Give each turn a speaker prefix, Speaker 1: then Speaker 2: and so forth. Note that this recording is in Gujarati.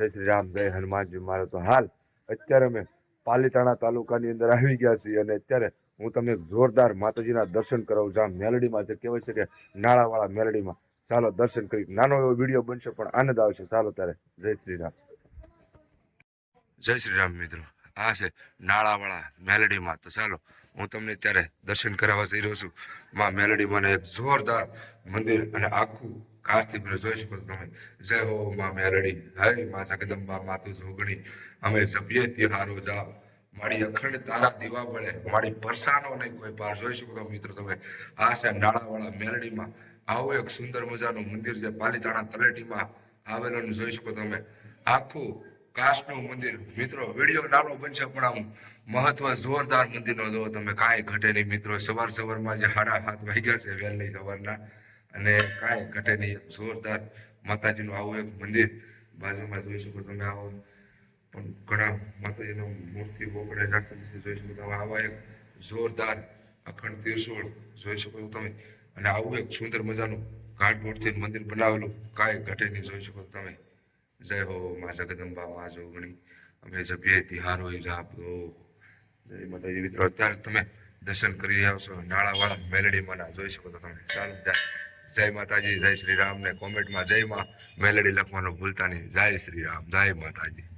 Speaker 1: જય શ્રી રામ, જય હનુમાનજી. મારો તો હાલ અત્યારે અમે પાલીતાણા તાલુકાની અંદર આવી ગયા છીએ અને અત્યારે હું તમને એક જોરદાર માતાજીના દર્શન કરાવું છું. આ મેલડીમાં જે કહેવાય છે કે નાળાવાળા મેલડીમાં ચાલો દર્શન કરી. નાનો એવો વિડીયો બનશે પણ આનંદ આવશે. ચાલો ત્યારે જય શ્રી રામ. જય શ્રી રામ મિત્રો, આ છે નાળાવાળા મેલડીમાં. તો ચાલો હું તમને અત્યારે દર્શન કરાવવા જઈ રહ્યો છું. માં મેલડીમાં એક જોરદાર મંદિર અને આખું કારથી જોઈ શકો તમે. જય હો માં મેલડી, હે માં જગદંબા માતું જોગણી, અમે જપીએ તિહારો જાપ, મારી અખંડ તારા દીવા વળે, મારી પરસાનો નહીં કોઈ પાર. જોઈ શકો છો મિત્રો તમે. આ છે નાળાવાળા મેલડીમાં આવું એક સુંદર મજાનું મંદિર છે પાલીતાણા તળેટીમાં આવેલું. જોઈ શકો તમે આખું કાચનું મંદિર. મિત્રો વિડીયો નાનો બનશે પણ આમ મહત્વ જોરદાર મંદિરનો જો તમે, કાંઈ ઘટે નહીં મિત્રો. સવારમાં જે 7:30 વાગ્યા છે વહેલી સવારના, અને કાંઈ ઘટે નહીં. જોરદાર માતાજીનું આવું એક મંદિર બાજુમાં જોઈ શકો તમે. આવો પણ ઘણા માતાજીનો મૂર્તિ બોકડે રાખેલી છે. જોઈ શકો તમે આવા એક જોરદાર અખંડ ત્રિશૂળ જોઈ શકો છો તમે. અને આવું એક સુંદર મજાનું કાર્ડબોર્ડથી મંદિર બનાવેલું, કાંઈ ઘટે નહીં. જોઈ શકો તમે. જય હો માં જગદંબા માં જોગણી, અમે જપીએ તિહારો જાપ. જય માતાજી મિત્રો. અત્યારે તમે દર્શન કરી રહ્યા છો નાળાવાળા મેલડીમાં. જોઈ શકો છો તમે. ચાલો જય માતાજી, જય શ્રી રામ ને કોમેન્ટમાં જય માં મેલડી લખવાનું ભૂલતા નહીં. જય શ્રી રામ, જય માતાજી.